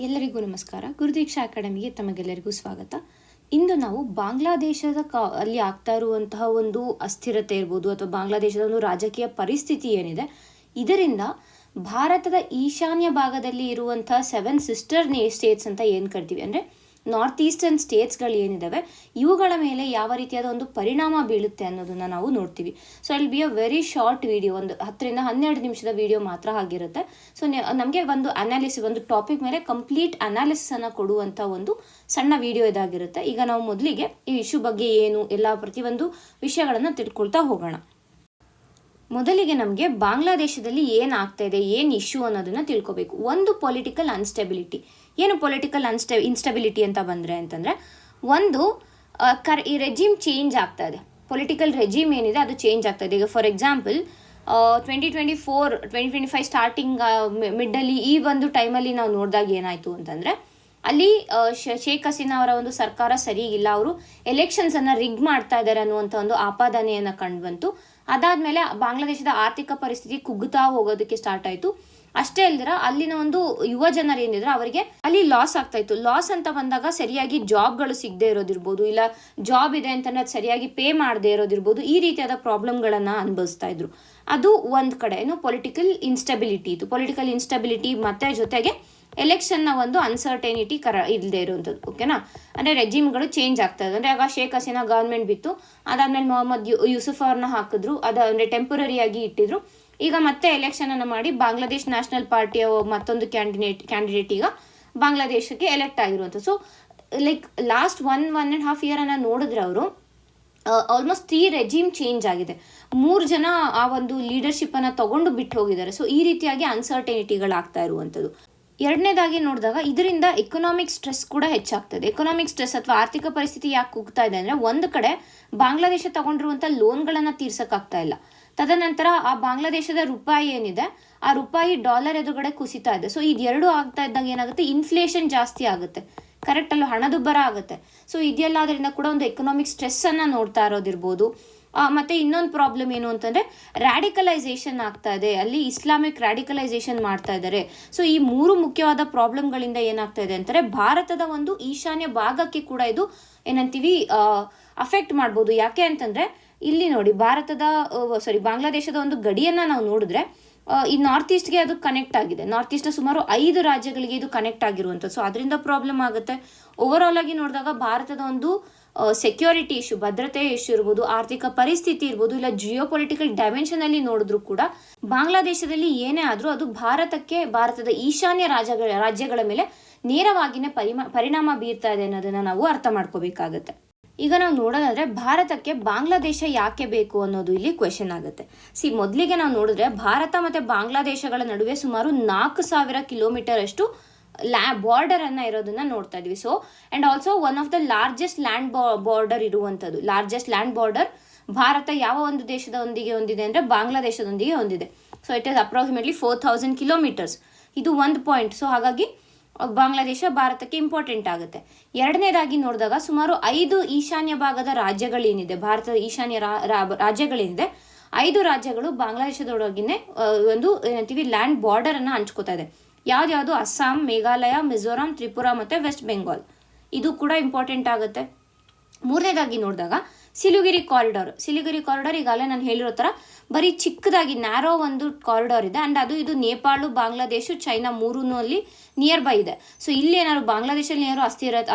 ಎಲ್ಲರಿಗೂ ನಮಸ್ಕಾರ. ಗುರುದೀಕ್ಷಾ ಅಕಾಡೆಮಿಗೆ ತಮಗೆಲ್ಲರಿಗೂ ಸ್ವಾಗತ. ಇಂದು ನಾವು ಬಾಂಗ್ಲಾದೇಶದ ಅಲ್ಲಿ ಆಗ್ತಾ ಇರುವಂತಹ ಒಂದು ಅಸ್ಥಿರತೆ ಇರ್ಬೋದು ಅಥವಾ ಬಾಂಗ್ಲಾದೇಶದ ಒಂದು ರಾಜಕೀಯ ಪರಿಸ್ಥಿತಿ ಏನಿದೆ, ಇದರಿಂದ ಭಾರತದ ಈಶಾನ್ಯ ಭಾಗದಲ್ಲಿ ಇರುವಂತಹ 7 ಸಿಸ್ಟರ್ ಸ್ಟೇಟ್ಸ್ ಅಂತ ಏನು ಕರಿತೀವಿ, ಅಂದರೆ ನಾರ್ತ್ ಈಸ್ಟರ್ನ್ ಸ್ಟೇಟ್ಸ್ಗಳು ಏನಿದ್ದಾವೆ ಇವುಗಳ ಮೇಲೆ ಯಾವ ರೀತಿಯಾದ ಒಂದು ಪರಿಣಾಮ ಬೀಳುತ್ತೆ ಅನ್ನೋದನ್ನು ನಾವು ನೋಡ್ತೀವಿ. ಸೊ ಅಲ್ಲಿ be a very short video, ಒಂದು 10-12 ನಿಮಿಷದ ವಿಡಿಯೋ ಮಾತ್ರ ಆಗಿರುತ್ತೆ. ಸೊ ನಮಗೆ ಒಂದು ಟಾಪಿಕ್ ಮೇಲೆ ಕಂಪ್ಲೀಟ್ ಅನಾಲಿಸಿಸ್ ಅನ್ನು ಕೊಡುವಂಥ ಒಂದು ಸಣ್ಣ ವಿಡಿಯೋ ಇದಾಗಿರುತ್ತೆ. ಈಗ ನಾವು ಮೊದಲಿಗೆ ಈ ಇಶ್ಯೂ ಬಗ್ಗೆ ಏನು ಎಲ್ಲ ಪ್ರತಿಯೊಂದು ವಿಷಯಗಳನ್ನು ತಿಳ್ಕೊಳ್ತಾ ಹೋಗೋಣ. ಮೊದಲಿಗೆ ನಮಗೆ ಬಾಂಗ್ಲಾದೇಶದಲ್ಲಿ ಏನಾಗ್ತಾ ಇದೆ, ಏನು ಇಶ್ಯೂ ಅನ್ನೋದನ್ನ ತಿಳ್ಕೊಬೇಕು. ಒಂದು ಪೊಲಿಟಿಕಲ್ ಅನ್ಸ್ಟೆಬಿಲಿಟಿ. ಏನು ಪೊಲಿಟಿಕಲ್ ಇನ್ಸ್ಟೆಬಿಲಿಟಿ ಅಂತ ಬಂದರೆ ಅಂತಂದರೆ, ಒಂದು ಈ ರೆಜಿಮ್ ಚೇಂಜ್ ಆಗ್ತಾ ಇದೆ. ಪೊಲಿಟಿಕಲ್ ರೆಜಿಮ್ ಏನಿದೆ ಅದು ಚೇಂಜ್ ಆಗ್ತಾ ಇದೆ. ಈಗ ಫಾರ್ ಎಕ್ಸಾಂಪಲ್ 2024-2025 ಸ್ಟಾರ್ಟಿಂಗ್ ಮಿಡ್ಡಲ್ಲಿ ಈ ಒಂದು ಟೈಮಲ್ಲಿ ನಾವು ನೋಡಿದಾಗ ಏನಾಯಿತು ಅಂತಂದರೆ, ಅಲ್ಲಿ ಶೇಖ್ ಹಸೀನಾ ಅವರ ಒಂದು ಸರ್ಕಾರ ಸರಿ ಇಲ್ಲ, ಅವರು ಎಲೆಕ್ಷನ್ಸನ್ನು ರಿಗ್ ಮಾಡ್ತಾ ಇದ್ದಾರೆ ಅನ್ನುವಂಥ ಒಂದು ಆಪಾದನೆಯನ್ನು ಕಂಡು ಬಂತು. ಅದಾದಮೇಲೆ ಬಾಂಗ್ಲಾದೇಶದ ಆರ್ಥಿಕ ಪರಿಸ್ಥಿತಿ ಕುಗ್ಗುತ್ತಾ ಹೋಗೋದಕ್ಕೆ ಸ್ಟಾರ್ಟ್ ಆಯಿತು. ಅಷ್ಟೇ ಅಲ್ದಿರ ಅಲ್ಲಿನ ಒಂದು ಯುವ ಜನರು ಏನಿದ್ರೆ ಅವರಿಗೆ ಅಲ್ಲಿ ಲಾಸ್ ಆಗ್ತಾ ಇತ್ತು. ಲಾಸ್ ಅಂತ ಬಂದಾಗ ಸರಿಯಾಗಿ ಜಾಬ್ಗಳು ಸಿಗದೆ ಇರೋದಿರ್ಬೋದು, ಇಲ್ಲ ಜಾಬ್ ಇದೆ ಅಂತಂದ್ರೆ ಅದು ಸರಿಯಾಗಿ ಪೇ ಮಾಡದೇ ಇರೋದಿರ್ಬೋದು, ಈ ರೀತಿಯಾದ ಪ್ರಾಬ್ಲಮ್ಗಳನ್ನು ಅನುಭವಿಸ್ತಾ ಇದ್ರು. ಅದು ಒಂದು ಕಡೆ ಏನು ಪೊಲಿಟಿಕಲ್ ಇನ್ಸ್ಟೆಬಿಲಿಟಿ ಇತ್ತು. ಪೊಲಿಟಿಕಲ್ ಇನ್ಸ್ಟೆಬಿಲಿಟಿ ಮತ್ತೆ ಜೊತೆಗೆ ಎಲೆಕ್ಷನ್ನ ಒಂದು ಅನ್ಸರ್ಟೆನಿಟಿ ಇಲ್ಲದೆ ಇರುವಂಥದ್ದು. ಓಕೆನಾ, ಅಂದರೆ ರೆಜಿಮ್ಗಳು ಚೇಂಜ್ ಆಗ್ತಾ ಇದೆ. ಅಂದರೆ ಆಗ ಶೇಖ್ ಹಸೀನಾ ಗೌರ್ಮೆಂಟ್ ಬಿತ್ತು, ಅದಾದ್ಮೇಲೆ ಮೊಹಮ್ಮದ್ ಯೂಸುಫ್ ಅವ್ರನ್ನ ಹಾಕಿದ್ರು, ಅದು ಅಂದರೆ ಟೆಂಪರರಿಯಾಗಿ ಇಟ್ಟಿದ್ರು. ಈಗ ಮತ್ತೆ ಎಲೆಕ್ಷನ್ ಅನ್ನು ಮಾಡಿ ಬಾಂಗ್ಲಾದೇಶ್ ನ್ಯಾಷನಲ್ ಪಾರ್ಟಿಯ ಮತ್ತೊಂದು ಕ್ಯಾಂಡಿಡೇಟ್ ಈಗ ಬಾಂಗ್ಲಾದೇಶಕ್ಕೆ ಎಲೆಕ್ಟ್ ಆಗಿರುವಂಥದ್ದು. ಸೊ ಲೈಕ್ ಲಾಸ್ಟ್ 1.5 ಇಯರ್ ಅನ್ನು ನೋಡಿದ್ರೆ ಅವರು ಆಲ್ಮೋಸ್ಟ್ 3 ರೆಜಿಮ್ ಚೇಂಜ್ ಆಗಿದೆ. 3 ಜನ ಆ ಒಂದು ಲೀಡರ್ಶಿಪ್ ಅನ್ನು ತಗೊಂಡು ಬಿಟ್ಟು ಹೋಗಿದ್ದಾರೆ. ಸೊ ಈ ರೀತಿಯಾಗಿ ಅನ್ಸರ್ಟೆನಿಟಿಗಳಾಗ್ತಾ ಇರುವಂಥದ್ದು. ಎರಡನೇದಾಗಿ ನೋಡಿದಾಗ ಇದರಿಂದ ಎಕನಾಮಿಕ್ ಸ್ಟ್ರೆಸ್ ಕೂಡ ಹೆಚ್ಚಾಗ್ತದೆ. ಎಕನಾಮಿಕ್ ಸ್ಟ್ರೆಸ್ ಅಥವಾ ಆರ್ಥಿಕ ಪರಿಸ್ಥಿತಿ ಯಾಕೆ ಕುಗ್ತಾ ಇದೆ ಅಂದರೆ, ಒಂದು ಕಡೆ ಬಾಂಗ್ಲಾದೇಶ ತಗೊಂಡಿರುವಂಥ ಲೋನ್ಗಳನ್ನು ತೀರ್ಸೋಕ್ಕಾಗ್ತಾ ಇಲ್ಲ. ತದನಂತರ ಆ ಬಾಂಗ್ಲಾದೇಶದ ರೂಪಾಯಿ ಏನಿದೆ ಆ ರೂಪಾಯಿ ಡಾಲರ್ ಎದುರುಗಡೆ ಕುಸಿತಾ ಇದೆ. ಸೊ ಇದೆರಡು ಆಗ್ತಾ ಇದ್ದಾಗ ಏನಾಗುತ್ತೆ, ಇನ್ಫ್ಲೇಷನ್ ಜಾಸ್ತಿ ಆಗುತ್ತೆ, ಕರೆಕ್ಟ್ ಅಲ್ಲೂ ಹಣದುಬ್ಬರ ಆಗುತ್ತೆ. ಸೊ ಇದೆಲ್ಲ ಅದರಿಂದ ಕೂಡ ಒಂದು ಎಕನಾಮಿಕ್ ಸ್ಟ್ರೆಸ್ಸನ್ನು ನೋಡ್ತಾ ಇರೋದಿರ್ಬೋದು. ಮತ್ತು ಇನ್ನೊಂದು ಪ್ರಾಬ್ಲಮ್ ಏನು ಅಂತಂದರೆ ರ್ಯಾಡಿಕಲೈಸೇಷನ್ ಆಗ್ತಾ ಇದೆ, ಅಲ್ಲಿ ಇಸ್ಲಾಮಿಕ್ ರ್ಯಾಡಿಕಲೈಸೇಷನ್ ಮಾಡ್ತಾ ಇದ್ದಾರೆ. ಸೊ ಈ 3 ಮುಖ್ಯವಾದ ಪ್ರಾಬ್ಲಮ್ಗಳಿಂದ ಏನಾಗ್ತಾ ಇದೆ ಅಂತಾರೆ, ಭಾರತದ ಒಂದು ಈಶಾನ್ಯ ಭಾಗಕ್ಕೆ ಕೂಡ ಇದು ಏನಂತೀವಿ ಅಫೆಕ್ಟ್ ಮಾಡ್ಬೋದು. ಯಾಕೆ ಅಂತಂದರೆ ಇಲ್ಲಿ ನೋಡಿ ಬಾಂಗ್ಲಾದೇಶದ ಒಂದು ಗಡಿಯನ್ನು ನಾವು ನೋಡಿದ್ರೆ ಈ ನಾರ್ತ್ ಈಸ್ಟ್ಗೆ ಅದು ಕನೆಕ್ಟ್ ಆಗಿದೆ. ನಾರ್ತ್ ಈಸ್ಟ್ನ ಸುಮಾರು 5 ರಾಜ್ಯಗಳಿಗೆ ಇದು ಕನೆಕ್ಟ್ ಆಗಿರುವಂಥದ್ದು. ಸೊ ಅದರಿಂದ ಪ್ರಾಬ್ಲಮ್ ಆಗುತ್ತೆ. ಓವರ್ ಆಲ್ ಆಗಿ ನೋಡಿದಾಗ ಭಾರತದ ಒಂದು ಸೆಕ್ಯೂರಿಟಿ ಇಶ್ಯೂ, ಭದ್ರತೆ ಇಶ್ಯೂ ಇರ್ಬೋದು, ಆರ್ಥಿಕ ಪರಿಸ್ಥಿತಿ ಇರ್ಬೋದು, ಇಲ್ಲ ಜಿಯೋ ಪೊಲಿಟಿಕಲ್ ಡೈಮೆನ್ಷನ್ ಅಲ್ಲಿ ನೋಡಿದ್ರು ಕೂಡ ಬಾಂಗ್ಲಾದೇಶದಲ್ಲಿ ಏನೇ ಆದರೂ ಅದು ಭಾರತದ ಈಶಾನ್ಯ ರಾಜ್ಯಗಳ ಮೇಲೆ ನೇರವಾಗಿನೇ ಪರಿಣಾಮ ಬೀರ್ತಾ ಇದೆ ಅನ್ನೋದನ್ನ ನಾವು ಅರ್ಥ ಮಾಡ್ಕೋಬೇಕಾಗತ್ತೆ. ಈಗ ನಾವು ನೋಡೋದಾದ್ರೆ ಭಾರತಕ್ಕೆ ಬಾಂಗ್ಲಾದೇಶ ಯಾಕೆ ಬೇಕು ಅನ್ನೋದು ಇಲ್ಲಿ ಕ್ವೆಶನ್ ಆಗುತ್ತೆ. ಮೊದಲಿಗೆ ನಾವು ನೋಡಿದ್ರೆ ಭಾರತ ಮತ್ತು ಬಾಂಗ್ಲಾದೇಶಗಳ ನಡುವೆ ಸುಮಾರು 4,000 ಕಿಲೋಮೀಟರ್ ಅಷ್ಟು ಬಾರ್ಡರ್ ಅನ್ನ ಇರೋದನ್ನ ನೋಡ್ತಾ ಇದ್ವಿ. So and also one of the largest land border ಇರುವಂಥದ್ದು. ಲಾರ್ಜೆಸ್ಟ್ ಲ್ಯಾಂಡ್ ಬಾರ್ಡರ್ ಭಾರತ ಯಾವ ಒಂದು ದೇಶದೊಂದಿಗೆ ಹೊಂದಿದೆ ಅಂದರೆ ಬಾಂಗ್ಲಾದೇಶದೊಂದಿಗೆ ಹೊಂದಿದೆ. So it is approximately 4,000 kilometres. ಇದು ಒಂದು ಪಾಯಿಂಟ್. ಸೊ ಹಾಗಾಗಿ ಬಾಂಗ್ಲಾದೇಶ ಭಾರತಕ್ಕೆ ಇಂಪಾರ್ಟೆಂಟ್ ಆಗುತ್ತೆ. ಎರಡನೇದಾಗಿ ನೋಡಿದಾಗ ಸುಮಾರು 5 ಈಶಾನ್ಯ ಭಾಗದ ರಾಜ್ಯಗಳೇನಿದೆ, ಭಾರತದ ಈಶಾನ್ಯ ರಾಜ್ಯಗಳೇನಿದೆ, 5 ರಾಜ್ಯಗಳು ಬಾಂಗ್ಲಾದೇಶದೊಳಗಿನೇ ಒಂದು ಏನಂತೀವಿ ಲ್ಯಾಂಡ್ ಬಾರ್ಡರ್ ಅನ್ನ ಹಂಚ್ಕೋತಾ ಇದೆ. ಯಾವ್ದು ಅಸ್ಸಾಂ, ಮೇಘಾಲಯ, ಮಿಜೋರಾಂ, ತ್ರಿಪುರಾ ಮತ್ತು ವೆಸ್ಟ್ ಬೆಂಗಾಲ್. ಇದು ಕೂಡ ಇಂಪಾರ್ಟೆಂಟ್ ಆಗುತ್ತೆ. ಮೂರನೇದಾಗಿ ನೋಡಿದಾಗ ಸಿಲಿಗುರಿ ಕಾರಿಡಾರ್ ಈಗಾಗಲೇ ನಾನು ಹೇಳಿರೋ ಥರ ಬರೀ ಚಿಕ್ಕದಾಗಿ ನ್ಯಾರೋ ಒಂದು ಕಾರಿಡಾರ್ ಇದೆ. ಆ್ಯಂಡ್ ಇದು ನೇಪಾಳ, ಬಾಂಗ್ಲಾದೇಶ, ಚೈನಾ 3ನಲ್ಲಿ ನಿಯರ್ ಬೈ ಇದೆ. ಸೊ ಇಲ್ಲಿ ಏನಾದ್ರು ಬಾಂಗ್ಲಾದೇಶಲ್ಲಿ ಏನಾದ್ರು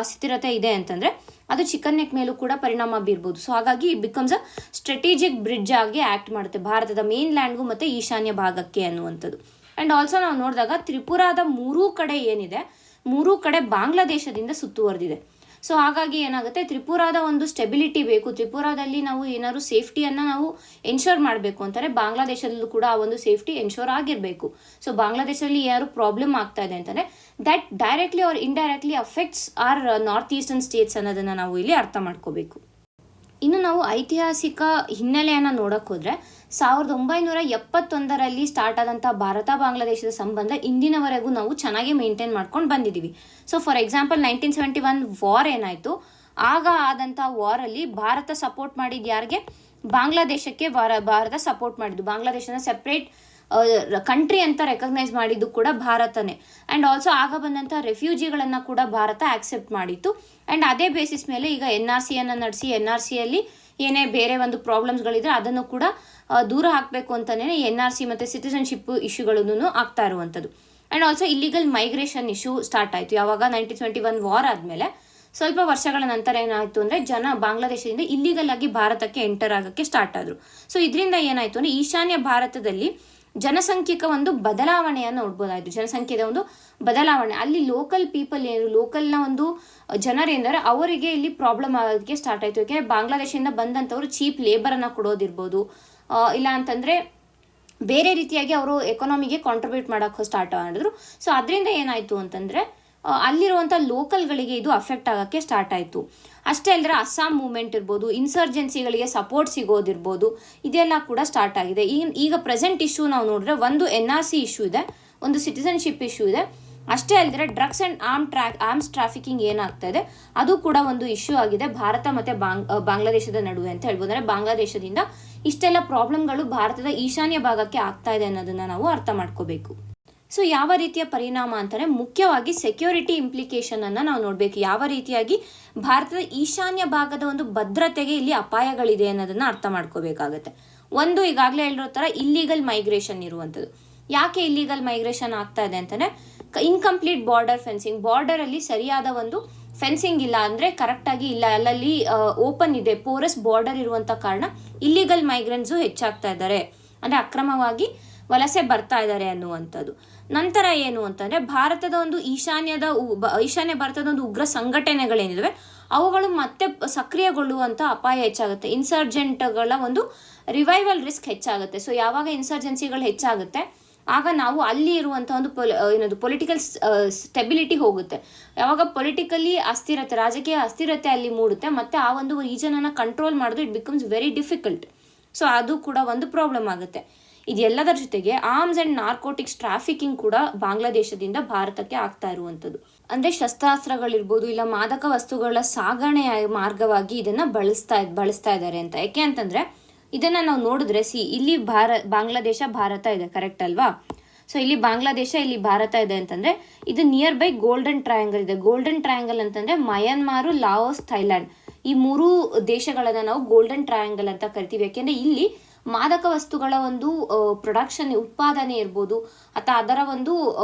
ಅಸ್ಥಿರತೆ ಇದೆ ಅಂತಂದರೆ ಅದು ಚಿಕನ್ ನೆಕ್ ಮೇಲೂ ಕೂಡ ಪರಿಣಾಮ ಬೀರ್ಬೋದು. ಸೊ ಹಾಗಾಗಿ it becomes a strategic bridge ಆಗಿ ಆ್ಯಕ್ಟ್ ಮಾಡುತ್ತೆ ಭಾರತದ ಮೇನ್ ಲ್ಯಾಂಡ್ಗೂ ಮತ್ತು ಈಶಾನ್ಯ ಭಾಗಕ್ಕೆ ಅನ್ನುವಂಥದ್ದು. ಆ್ಯಂಡ್ ಆಲ್ಸೋ ನಾವು ನೋಡಿದಾಗ ತ್ರಿಪುರಾದ 3 ಕಡೆ ಏನಿದೆ, 3 ಕಡೆ ಬಾಂಗ್ಲಾದೇಶದಿಂದ ಸುತ್ತುವರೆದಿದೆ. ಸೊ ಹಾಗಾಗಿ ಏನಾಗುತ್ತೆ, ತ್ರಿಪುರಾದ ಒಂದು ಸ್ಟೆಬಿಲಿಟಿ ಬೇಕು. ತ್ರಿಪುರಾದಲ್ಲಿ ನಾವು ಏನಾದ್ರು ಸೇಫ್ಟಿಯನ್ನು ನಾವು ಎನ್ಶೋರ್ ಮಾಡಬೇಕು ಅಂತಾರೆ, ಬಾಂಗ್ಲಾದೇಶದಲ್ಲೂ ಕೂಡ ಆ ಒಂದು ಸೇಫ್ಟಿ ಎನ್ಶೋರ್ ಆಗಿರಬೇಕು. ಸೊ ಬಾಂಗ್ಲಾದೇಶದಲ್ಲಿ ಯಾರು ಪ್ರಾಬ್ಲಮ್ ಆಗ್ತಾ ಇದೆ ಅಂತಂದರೆ that directly or indirectly affects our north eastern states ಅನ್ನೋದನ್ನು ನಾವು ಇಲ್ಲಿ ಅರ್ಥ ಮಾಡ್ಕೋಬೇಕು. ಇನ್ನು ನಾವು ಐತಿಹಾಸಿಕ ಹಿನ್ನೆಲೆಯನ್ನು ನೋಡೋಕೆ ಹೋದರೆ 1971ರಲ್ಲಿ ಸ್ಟಾರ್ಟ್ ಆದಂಥ ಭಾರತ ಬಾಂಗ್ಲಾದೇಶದ ಸಂಬಂಧ ಇಂದಿನವರೆಗೂ ನಾವು ಚೆನ್ನಾಗಿ ಮೇಂಟೈನ್ ಮಾಡ್ಕೊಂಡು ಬಂದಿದ್ದೀವಿ. ಸೊ ಫಾರ್ ಎಕ್ಸಾಂಪಲ್ 1971 ವಾರ್ ಏನಾಯಿತು, ಆಗ ಆದಂಥ ವಾರಲ್ಲಿ ಭಾರತ ಸಪೋರ್ಟ್ ಮಾಡಿದ್ದು ಯಾರಿಗೆ, ಬಾಂಗ್ಲಾದೇಶಕ್ಕೆ ಭಾರತ ಸಪೋರ್ಟ್ ಮಾಡಿದ್ದು. ಬಾಂಗ್ಲಾದೇಶನ ಸೆಪ್ರೇಟ್ ಕಂಟ್ರಿ ಅಂತ ರೆಕಗ್ನೈಸ್ ಮಾಡಿದ್ದು ಕೂಡ ಭಾರತನೇ. ಆ್ಯಂಡ್ ಆಲ್ಸೋ ಆಗ ಬಂದಂಥ ರೆಫ್ಯೂಜಿಗಳನ್ನು ಕೂಡ ಭಾರತ ಆಕ್ಸೆಪ್ಟ್ ಮಾಡಿತ್ತು. ಆ್ಯಂಡ್ ಅದೇ ಬೇಸಿಸ್ ಮೇಲೆ ಈಗ NRC ನಡೆಸಿ NRCಯಲ್ಲಿ ಏನೇ ಬೇರೆ ಒಂದು ಪ್ರಾಬ್ಲಮ್ಸ್ಗಳಿದ್ರೆ ಅದನ್ನು ಕೂಡ ದೂರ ಹಾಕಬೇಕು ಅಂತಲೇ NRC ಮತ್ತು ಸಿಟಿಸನ್ಶಿಪ್ ಇಶ್ಯೂಗಳನ್ನು ಆಗ್ತಾ ಇರುವಂಥದ್ದು. And also illegal migration issue start ಆಯಿತು. ಯಾವಾಗ 1921 ವಾರ್ ಆದಮೇಲೆ ಸ್ವಲ್ಪ ವರ್ಷಗಳ ನಂತರ ಏನಾಯಿತು ಅಂದರೆ ಬಾಂಗ್ಲಾದೇಶದಿಂದ ಇಲ್ಲಿಗಲ್ ಆಗಿ ಭಾರತಕ್ಕೆ ಎಂಟರ್ ಆಗೋಕ್ಕೆ ಸ್ಟಾರ್ಟ್ ಆದರು. ಸೊ ಇದರಿಂದ ಏನಾಯಿತು ಅಂದರೆ ಈಶಾನ್ಯ ಭಾರತದಲ್ಲಿ ಜನಸಂಖ್ಯೆಕ ಒಂದು ಬದಲಾವಣೆಯನ್ನು ನೋಡ್ಬೋದಾಯಿತು. ಜನಸಂಖ್ಯೆದ ಒಂದು ಬದಲಾವಣೆ, ಅಲ್ಲಿ ಲೋಕಲ್ ಪೀಪಲ್ ಏನು ಲೋಕಲ್ನ ಒಂದು ಜನರೇಂದರೆ ಅವರಿಗೆ ಇಲ್ಲಿ ಪ್ರಾಬ್ಲಮ್ ಆಗೋದಕ್ಕೆ ಸ್ಟಾರ್ಟ್ ಆಯಿತು. ಯಾಕೆಂದರೆ ಬಾಂಗ್ಲಾದೇಶದಿಂದ ಬಂದಂಥವ್ರು ಚೀಪ್ ಲೇಬರನ್ನು ಕೊಡೋದಿರ್ಬೋದು, ಇಲ್ಲ ಅಂತಂದರೆ ಬೇರೆ ರೀತಿಯಾಗಿ ಅವರು ಎಕಾನಮಿಗೆ ಕಾಂಟ್ರಿಬ್ಯೂಟ್ ಮಾಡೋಕ್ಕೆ ಸ್ಟಾರ್ಟ್ ಮಾಡಿದ್ರು. ಸೊ ಅದರಿಂದ ಏನಾಯಿತು ಅಂತಂದರೆ ಅಲ್ಲಿರುವಂಥ ಲೋಕಲ್ಗಳಿಗೆ ಇದು ಅಫೆಕ್ಟ್ ಆಗೋಕ್ಕೆ ಸ್ಟಾರ್ಟ್ ಆಯಿತು. ಅಷ್ಟೇ ಅಲ್ಲದೆ ಅಸ್ಸಾಂ ಮೂವ್ಮೆಂಟ್ ಇರ್ಬೋದು, ಇನ್ಸರ್ಜೆನ್ಸಿಗಳಿಗೆ ಸಪೋರ್ಟ್ ಸಿಗೋದಿರ್ಬೋದು, ಇದೆಲ್ಲ ಕೂಡ ಸ್ಟಾರ್ಟ್ ಆಗಿದೆ. ಈಗ ಪ್ರೆಸೆಂಟ್ ಇಶ್ಯೂ ನಾವು ನೋಡಿದ್ರೆ ಒಂದು NRC ಇಶ್ಯೂ ಇದೆ, ಒಂದು ಸಿಟಿಸನ್ಶಿಪ್ ಇಶ್ಯೂ ಇದೆ. ಅಷ್ಟೇ ಅಲ್ಲದೆ ಡ್ರಗ್ಸ್ ಆ್ಯಂಡ್ ಆರ್ಮ್ಸ್ ಟ್ರಾಫಿಕಿಂಗ್ ಏನಾಗ್ತಾ ಇದೆ ಅದು ಕೂಡ ಒಂದು ಇಶ್ಯೂ ಆಗಿದೆ ಭಾರತ ಮತ್ತು ಬಾಂಗ್ಲಾದೇಶದ ನಡುವೆ ಅಂತ ಹೇಳ್ಬೋದು. ಅಂದರೆ ಬಾಂಗ್ಲಾದೇಶದಿಂದ ಇಷ್ಟೆಲ್ಲ ಪ್ರಾಬ್ಲಮ್ಗಳು ಭಾರತದ ಈಶಾನ್ಯ ಭಾಗಕ್ಕೆ ಆಗ್ತಾ ಇದೆ ಅನ್ನೋದನ್ನು ನಾವು ಅರ್ಥ ಮಾಡ್ಕೋಬೇಕು. ಸೊ ಯಾವ ರೀತಿಯ ಪರಿಣಾಮ ಅಂತಂದರೆ ಮುಖ್ಯವಾಗಿ ಸೆಕ್ಯೂರಿಟಿ ಇಂಪ್ಲಿಕೇಶನನ್ನು ನಾವು ನೋಡಬೇಕು. ಯಾವ ರೀತಿಯಾಗಿ ಭಾರತದ ಈಶಾನ್ಯ ಭಾಗದ ಒಂದು ಭದ್ರತೆಗೆ ಇಲ್ಲಿ ಅಪಾಯಗಳಿದೆ ಅನ್ನೋದನ್ನು ಅರ್ಥ ಮಾಡ್ಕೋಬೇಕಾಗತ್ತೆ. ಒಂದು ಈಗಾಗಲೇ ಹೇಳಿರೋ ಥರ ಇಲ್ಲಿಗಲ್ ಮೈಗ್ರೇಷನ್ ಇರುವಂಥದ್ದು. ಯಾಕೆ ಇಲ್ಲಿಗಲ್ ಮೈಗ್ರೇಷನ್ ಆಗ್ತಾ ಇದೆ ಅಂತಂದರೆ ಇನ್ಕಂಪ್ಲೀಟ್ ಬಾರ್ಡರ್ ಫೆನ್ಸಿಂಗ್, ಬಾರ್ಡರಲ್ಲಿ ಸರಿಯಾದ ಒಂದು ಫೆನ್ಸಿಂಗ್ ಇಲ್ಲ, ಅಂದರೆ ಕರೆಕ್ಟಾಗಿ ಇಲ್ಲ, ಅಲ್ಲಲ್ಲಿ ಓಪನ್ ಇದೆ, ಪೋರಸ್ ಬಾರ್ಡರ್ ಇರುವಂಥ ಕಾರಣ ಇಲ್ಲಿಗಲ್ ಮೈಗ್ರೆಂಟ್ಸು ಹೆಚ್ಚಾಗ್ತಾ ಇದ್ದಾರೆ, ಅಂದರೆ ಅಕ್ರಮವಾಗಿ ವಲಸೆ ಬರ್ತಾ ಇದ್ದಾರೆ ಅನ್ನುವಂಥದ್ದು. ನಂತರ ಏನು ಅಂತಂದರೆ ಭಾರತದ ಒಂದು ಈಶಾನ್ಯ ಭಾರತದ ಒಂದು ಉಗ್ರ ಸಂಘಟನೆಗಳೇನಿದ್ದಾವೆ ಅವುಗಳು ಮತ್ತೆ ಸಕ್ರಿಯಗೊಳ್ಳುವಂಥ ಅಪಾಯ ಹೆಚ್ಚಾಗುತ್ತೆ. ಇನ್ಸರ್ಜೆಂಟ್ಗಳ ಒಂದು ರಿವೈವಲ್ ರಿಸ್ಕ್ ಹೆಚ್ಚಾಗುತ್ತೆ. ಸೊ ಯಾವಾಗ ಇನ್ಸರ್ಜೆನ್ಸಿಗಳು ಹೆಚ್ಚಾಗುತ್ತೆ ಆಗ ನಾವು ಅಲ್ಲಿ ಇರುವಂಥ ಒಂದು ಪೊಲಿಟಿಕಲ್ ಸ್ಟೆಬಿಲಿಟಿ ಹೋಗುತ್ತೆ. ಯಾವಾಗ ಪೊಲಿಟಿಕಲಿ ಅಸ್ಥಿರತೆ, ರಾಜಕೀಯ ಅಸ್ಥಿರತೆ ಅಲ್ಲಿ ಮೂಡುತ್ತೆ, ಮತ್ತು ಆ ಒಂದು ರೀಜನನ್ನು ಕಂಟ್ರೋಲ್ ಮಾಡೋದು it becomes very difficult. So ಅದು ಕೂಡ ಒಂದು ಪ್ರಾಬ್ಲಮ್ ಆಗುತ್ತೆ. ಇದೆಲ್ಲದರ ಜೊತೆಗೆ ಆರ್ಮ್ಸ್ ಆ್ಯಂಡ್ ನಾರ್ಕೋಟಿಕ್ಸ್ ಟ್ರಾಫಿಕಿಂಗ್ ಕೂಡ ಬಾಂಗ್ಲಾದೇಶದಿಂದ ಭಾರತಕ್ಕೆ ಆಗ್ತಾ ಇರುವಂಥದ್ದು. ಅಂದರೆ ಶಸ್ತ್ರಾಸ್ತ್ರಗಳಿರ್ಬೋದು, ಇಲ್ಲ ಮಾದಕ ವಸ್ತುಗಳ ಸಾಗಣೆ ಮಾರ್ಗವಾಗಿ ಇದನ್ನು ಬಳಸ್ತಾ ಇದ್ದಾರೆ ಅಂತ. ಯಾಕೆ ಅಂತಂದರೆ ಇದನ್ನು ನಾವು ನೋಡಿದ್ರೆ ಇಲ್ಲಿ ಬಾಂಗ್ಲಾದೇಶ ಭಾರತ ಇದೆ, ಕರೆಕ್ಟ್ ಅಲ್ವಾ? ಸೊ ಇಲ್ಲಿ ಬಾಂಗ್ಲಾದೇಶ, ಇಲ್ಲಿ ಭಾರತ ಇದೆ ಅಂತಂದರೆ ಇದು ನಿಯರ್ ಬೈ ಗೋಲ್ಡನ್ ಟ್ರಯಾಂಗಲ್ ಇದೆ. ಗೋಲ್ಡನ್ ಟ್ರಯಾಂಗಲ್ ಅಂತಂದರೆ ಮಯನ್ಮಾರು, ಲಾವೋಸ್, ಥೈಲ್ಯಾಂಡ್, ಈ ಮೂರೂ ದೇಶಗಳನ್ನು ನಾವು ಗೋಲ್ಡನ್ ಟ್ರಯಾಂಗಲ್ ಅಂತ ಕರಿತೀವಿ. ಯಾಕೆಂದರೆ ಇಲ್ಲಿ ಮಾದಕ ವಸ್ತುಗಳ ಒಂದು ಪ್ರೊಡಕ್ಷನ್, ಉತ್ಪಾದನೆ ಇರ್ಬೋದು, ಅಥವಾ ಅದರ ಒಂದು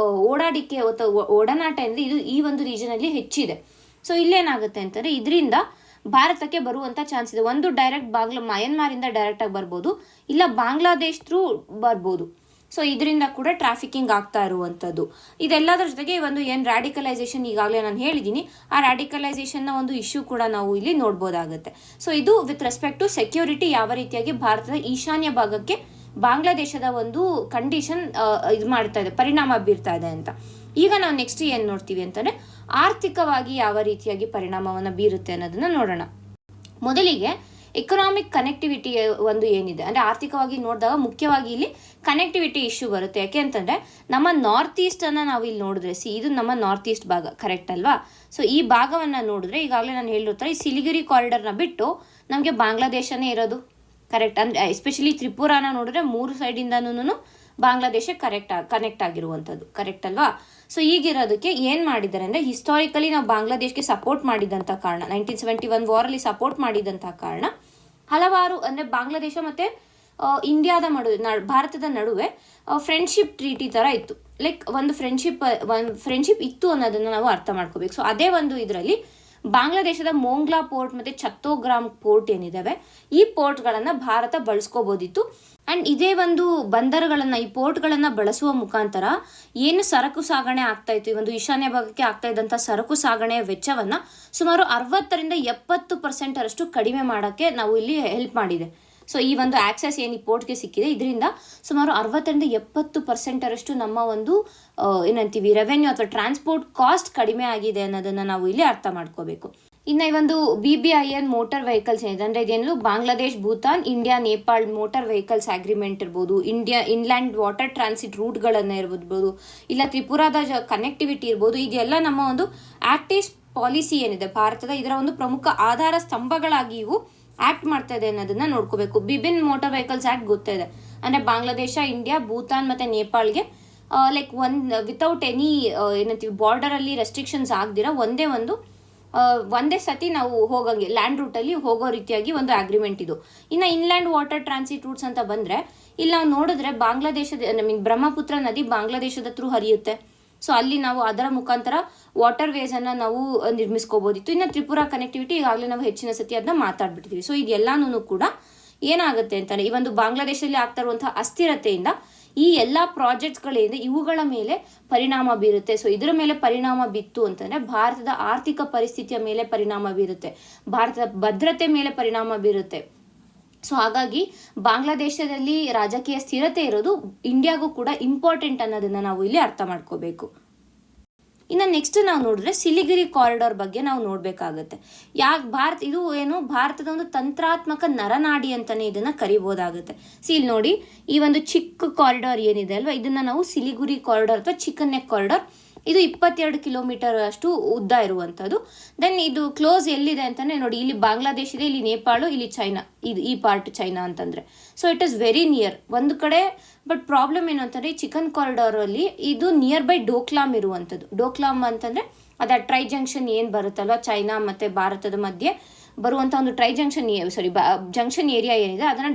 ಓಡಾಡಿಕೆ ಅಥವಾ ಒಡನಾಟ ಅಂದರೆ ಇದು ಈ ಒಂದು ರೀಜನಲ್ಲಿ ಹೆಚ್ಚಿದೆ. ಸೊ ಇಲ್ಲೇನಾಗುತ್ತೆ ಅಂತಂದರೆ ಇದರಿಂದ ಭಾರತಕ್ಕೆ ಬರುವಂಥ ಚಾನ್ಸ್ ಇದೆ. ಒಂದು ಡೈರೆಕ್ಟ್ ಮಯನ್ಮಾರಿಂದ ಡೈರೆಕ್ಟಾಗಿ ಬರ್ಬೋದು, ಇಲ್ಲ ಬಾಂಗ್ಲಾದೇಶ್ ಥ್ರೂ ಬರ್ಬೋದು. ಸೊ ಇದರಿಂದ ಕೂಡ ಟ್ರಾಫಿಕಿಂಗ್ ಆಗ್ತಾ ಇರುವಂಥದ್ದು. ಇದೆಲ್ಲದರ ಜೊತೆಗೆ ಒಂದು ಏನು ರ್ಯಾಡಿಕಲೈಸೇಷನ್ ಈಗಾಗಲೇ ನಾನು ಹೇಳಿದ್ದೀನಿ, ಆ ರ್ಯಾಡಿಕಲೈಸೇಷನ್ನ ಒಂದು ಇಶ್ಯೂ ಕೂಡ ನಾವು ಇಲ್ಲಿ ನೋಡ್ಬೋದಾಗುತ್ತೆ. ಸೊ ಇದು ವಿತ್ ರೆಸ್ಪೆಕ್ಟ್ ಟು ಸೆಕ್ಯೂರಿಟಿ, ಯಾವ ರೀತಿಯಾಗಿ ಭಾರತದ ಈಶಾನ್ಯ ಭಾಗಕ್ಕೆ ಬಾಂಗ್ಲಾದೇಶದ ಒಂದು ಕಂಡೀಷನ್ ಇದು ಮಾಡ್ತಾ ಇದೆ, ಪರಿಣಾಮ ಬೀರ್ತಾ ಇದೆ ಅಂತ. ಈಗ ನಾವು ನೆಕ್ಸ್ಟ್ ಏನು ನೋಡ್ತೀವಿ ಅಂತಂದರೆ ಆರ್ಥಿಕವಾಗಿ ಯಾವ ರೀತಿಯಾಗಿ ಪರಿಣಾಮವನ್ನು ಬೀರುತ್ತೆ ಅನ್ನೋದನ್ನು ನೋಡೋಣ. ಮೊದಲಿಗೆ ಎಕನಾಮಿಕ್ ಕನೆಕ್ಟಿವಿಟಿ ಒಂದು ಏನಿದೆ ಅಂದರೆ ಆರ್ಥಿಕವಾಗಿ ನೋಡಿದಾಗ ಮುಖ್ಯವಾಗಿ ಇಲ್ಲಿ ಕನೆಕ್ಟಿವಿಟಿ ಇಶ್ಯೂ ಬರುತ್ತೆ. ಯಾಕೆ ಅಂತಂದರೆ ನಮ್ಮ ನಾರ್ತ್ ಈಸ್ಟನ್ನು ನಾವು ಇಲ್ಲಿ ನೋಡಿದ್ರೆ ಇದು ನಮ್ಮ ನಾರ್ತ್ ಈಸ್ಟ್ ಭಾಗ, ಕರೆಕ್ಟ್ ಅಲ್ವಾ? ಸೊ ಈ ಭಾಗವನ್ನು ನೋಡಿದ್ರೆ ಈಗಾಗಲೇ ನಾನು ಹೇಳಿರ್ತಾರೆ, ಈ ಸಿಲಿಗುರಿ ಕಾರಿಡರ್ನ ಬಿಟ್ಟು ನಮಗೆ ಬಾಂಗ್ಲಾದೇಶನೇ ಇರೋದು, ಕರೆಕ್ಟ್. ಅಂದರೆ ಎಸ್ಪೆಷಲಿ ತ್ರಿಪುರಾನ ನೋಡಿದ್ರೆ 3 ಸೈಡಿಂದನೂ ಬಾಂಗ್ಲಾದೇಶ ಕನೆಕ್ಟ್ ಆಗಿರುವಂಥದ್ದು, ಕರೆಕ್ಟ್ ಅಲ್ವಾ? ಸೊ ಈಗಿರೋದಕ್ಕೆ ಏನು ಮಾಡಿದ್ದಾರೆ ಅಂದರೆ ಹಿಸ್ಟಾರಿಕಲಿ ನಾವು ಬಾಂಗ್ಲಾದೇಶ್ಗೆ ಸಪೋರ್ಟ್ ಮಾಡಿದಂಥ ಕಾರಣ, 1971 ವಾರಲ್ಲಿ ಸಪೋರ್ಟ್ ಮಾಡಿದಂಥ ಕಾರಣ ಹಲವಾರು ಅಂದರೆ ಬಾಂಗ್ಲಾದೇಶ ಮತ್ತು ಇಂಡಿಯಾದ ಭಾರತದ ನಡುವೆ ಫ್ರೆಂಡ್ಶಿಪ್ ಟ್ರೀಟಿ ಥರ ಇತ್ತು. ಲೈಕ್ ಒಂದು ಫ್ರೆಂಡ್ಶಿಪ್ ಇತ್ತು ಅನ್ನೋದನ್ನು ನಾವು ಅರ್ಥ ಮಾಡ್ಕೋಬೇಕು. ಸೊ ಅದೇ ಒಂದು ಇದರಲ್ಲಿ ಬಾಂಗ್ಲಾದೇಶದ ಮೋಂಗ್ಲಾ ಪೋರ್ಟ್ ಮತ್ತು ಚತ್ತೋಗ್ರಾಮ್ ಪೋರ್ಟ್ ಏನಿದ್ದಾವೆ ಈ ಪೋರ್ಟ್ಗಳನ್ನು ಭಾರತ ಬಳಸ್ಕೋಬೋದಿತ್ತು. ಆ್ಯಂಡ್ ಇದೇ ಒಂದು ಬಂದರುಗಳನ್ನು, ಈ ಪೋರ್ಟ್ಗಳನ್ನು ಬಳಸುವ ಮುಖಾಂತರ ಏನು ಸರಕು ಸಾಗಣೆ ಆಗ್ತಾಯಿತ್ತು, ಈ ಒಂದು ಈಶಾನ್ಯ ಭಾಗಕ್ಕೆ ಆಗ್ತಾ ಇದ್ದಂಥ ಸರಕು ಸಾಗಣೆಯ ವೆಚ್ಚವನ್ನು ಸುಮಾರು 60-70% ಕಡಿಮೆ ಮಾಡೋಕ್ಕೆ ನಾವು ಇಲ್ಲಿ ಹೆಲ್ಪ್ ಮಾಡಿದೆ. ಸೊ ಈ ಒಂದು ಆಕ್ಸೆಸ್ ಏನು ಈ ಪೋರ್ಟ್ಗೆ ಸಿಕ್ಕಿದೆ, ಇದರಿಂದ ಸುಮಾರು 60-70% ನಮ್ಮ ಒಂದು ಏನಂತೀವಿ ರೆವೆನ್ಯೂ ಅಥವಾ ಟ್ರಾನ್ಸ್ಪೋರ್ಟ್ ಕಾಸ್ಟ್ ಕಡಿಮೆ ಆಗಿದೆ ಅನ್ನೋದನ್ನು ನಾವು ಇಲ್ಲಿ ಅರ್ಥ ಮಾಡ್ಕೋಬೇಕು. ಇನ್ನು ಈ ಒಂದು BBIN ಮೋಟಾರ್ ವೆಹಿಕಲ್ಸ್ ಏನಿದೆ ಅಂದರೆ ಇದೇನು Bangladesh, Bhutan, India, Nepal motor vehicles agreement ಇರ್ಬೋದು, ಇನ್ಲ್ಯಾಂಡ್ ವಾಟರ್ ಟ್ರಾನ್ಸಿಟ್ ರೂಟ್ಗಳನ್ನು ಇರ್ಬೋದು, ಇಲ್ಲ ತ್ರಿಪುರಾದ ಕನೆಕ್ಟಿವಿಟಿ ಇರ್ಬೋದು, ಇದೆಲ್ಲ ನಮ್ಮ ಒಂದು ಆಕ್ಟ್ ಈಸ್ಟ್ ಪಾಲಿಸಿ ಏನಿದೆ ಭಾರತದ, ಇದರ ಒಂದು ಪ್ರಮುಖ ಆಧಾರ ಸ್ತಂಭಗಳಾಗಿ ಇವು ಆಕ್ಟ್ ಮಾಡ್ತಾ ಇದೆ ಅನ್ನೋದನ್ನ ನೋಡ್ಕೋಬೇಕು. ಬಿಬಿನ್ ಮೋಟಾರ್ ವೆಹಿಕಲ್ಸ್ ಆಕ್ಟ್ ಗೊತ್ತಿದೆ, ಅಂದರೆ ಬಾಂಗ್ಲಾದೇಶ, ಇಂಡಿಯಾ, ಭೂತಾನ್ ಮತ್ತು ನೇಪಾಳ್ಗೆ ಲೈಕ್ ವಿತೌಟ್ ಎನಿ ಏನಂತೀವಿ ಬಾರ್ಡರಲ್ಲಿ ರೆಸ್ಟ್ರಿಕ್ಷನ್ಸ್ ಆಗದಿರ ಒಂದೇ ಸತಿ ನಾವು ಹೋಗಂಗೆ ಲ್ಯಾಂಡ್ ರೂಟಲ್ಲಿ ಹೋಗೋ ರೀತಿಯಾಗಿ ಒಂದು ಅಗ್ರಿಮೆಂಟ್ ಇದು. ಇನ್ನು ಇನ್ಲ್ಯಾಂಡ್ ವಾಟರ್ ಟ್ರಾನ್ಸಿಟ್ ರೂಟ್ಸ್ ಅಂತ ಬಂದರೆ ಇಲ್ಲಿ ನಾವು ನೋಡಿದ್ರೆ ಬ್ರಹ್ಮಪುತ್ರ ನದಿ ಬಾಂಗ್ಲಾದೇಶದ ಥ್ರೂ ಹರಿಯುತ್ತೆ. ಸೊ ಅಲ್ಲಿ ನಾವು ಅದರ ಮುಖಾಂತರ ವಾಟರ್ ವೇಸನ್ನು ನಾವು ನಿರ್ಮಿಸ್ಕೋಬೋದಿತ್ತು. ಇನ್ನು ತ್ರಿಪುರಾ ಕನೆಕ್ಟಿವಿಟಿ ಈಗಾಗಲೇ ನಾವು ಹೆಚ್ಚಿನ ಸತಿ ಅದನ್ನ ಮಾತಾಡ್ಬಿಟ್ಟಿದ್ದೀವಿ. ಸೊ ಇದೆಲ್ಲನೂ ಕೂಡ ಏನಾಗುತ್ತೆ ಅಂತಾನೆ, ಈ ಒಂದು ಬಾಂಗ್ಲಾದೇಶದಲ್ಲಿ ಆಗ್ತಾ ಇರುವಂತಹ ಅಸ್ಥಿರತೆಯಿಂದ ಈ ಎಲ್ಲ ಪ್ರಾಜೆಕ್ಟ್ಸ್ಗಳಿಂದ ಇವುಗಳ ಮೇಲೆ ಪರಿಣಾಮ ಬೀರುತ್ತೆ. ಸೊ ಇದರ ಮೇಲೆ ಪರಿಣಾಮ ಬಿತ್ತು ಅಂತಂದರೆ ಭಾರತದ ಆರ್ಥಿಕ ಪರಿಸ್ಥಿತಿಯ ಮೇಲೆ ಪರಿಣಾಮ ಬೀರುತ್ತೆ, ಭಾರತದ ಭದ್ರತೆ ಮೇಲೆ ಪರಿಣಾಮ ಬೀರುತ್ತೆ. ಸೊ ಹಾಗಾಗಿ ಬಾಂಗ್ಲಾದೇಶದಲ್ಲಿ ರಾಜಕೀಯ ಸ್ಥಿರತೆ ಇರೋದು ಇಂಡಿಯಾಗೂ ಕೂಡ ಇಂಪಾರ್ಟೆಂಟ್ ಅನ್ನೋದನ್ನು ನಾವು ಇಲ್ಲಿ ಅರ್ಥ ಮಾಡ್ಕೋಬೇಕು. ಇನ್ನು ನೆಕ್ಸ್ಟ್ ನಾವು ನೋಡಿದ್ರೆ ಸಿಲಿಗುರಿ ಕಾರಿಡಾರ್ ಬಗ್ಗೆ ನಾವು ನೋಡಬೇಕಾಗತ್ತೆ. ಇದು ಭಾರತದ ಒಂದು ತಂತ್ರಾತ್ಮಕ ನರನಾಡಿ ಅಂತಾನೆ ಇದನ್ನ ಕರಿಬೋದಾಗುತ್ತೆ. ಇಲ್ಲಿ ನೋಡಿ, ಈ ಒಂದು ಚಿಕ್ಕ ಕಾರಿಡಾರ್ ಏನಿದೆ ಅಲ್ವಾ, ಇದನ್ನ ನಾವು ಸಿಲಿಗುರಿ ಕಾರಿಡಾರ್ ಅಥವಾ ಚಿಕನ್ ನೆಕ್ ಕಾರಿಡಾರ್. ಇದು 22 ಕಿಲೋಮೀಟರ್ ಅಷ್ಟು ಉದ್ದ ಇರುವಂಥದ್ದು. ದೆನ್ ಇದು ಕ್ಲೋಸ್ ಎಲ್ಲಿದೆ ಅಂತಾನೆ ನೋಡಿ, ಇಲ್ಲಿ ಬಾಂಗ್ಲಾದೇಶ ಇದೆ, ಇಲ್ಲಿ ನೇಪಾಳು, ಇಲ್ಲಿ ಚೈನಾ, ಈ ಪಾರ್ಟ್ ಚೈನಾ ಅಂತಂದ್ರೆ. So it is very near ಒಂದು ಕಡೆ. ಬಟ್ ಪ್ರಾಬ್ಲಮ್ ಏನು ಅಂತಂದ್ರೆ, ಈ ಚಿಕನ್ ಕಾರಿಡಾರ್ ಅಲ್ಲಿ ಇದು ನಿಯರ್ ಬೈ ಡೋಕ್ಲಾಮ್ ಇರುವಂಥದ್ದು. ಡೋಕ್ಲಾಮ್ ಅಂತಂದ್ರೆ ಅದ ಟ್ರೈ ಜಂಕ್ಷನ್ ಏನು ಬರುತ್ತಲ್ವ ಚೈನಾ ಮತ್ತೆ ಭಾರತದ ಮಧ್ಯೆ ಬರುವಂಥ ಒಂದು ಟ್ರೈ ಜಂಕ್ಷನ್ ಏರಿಯಾ ಏನಿದೆ ಅದನ್ನ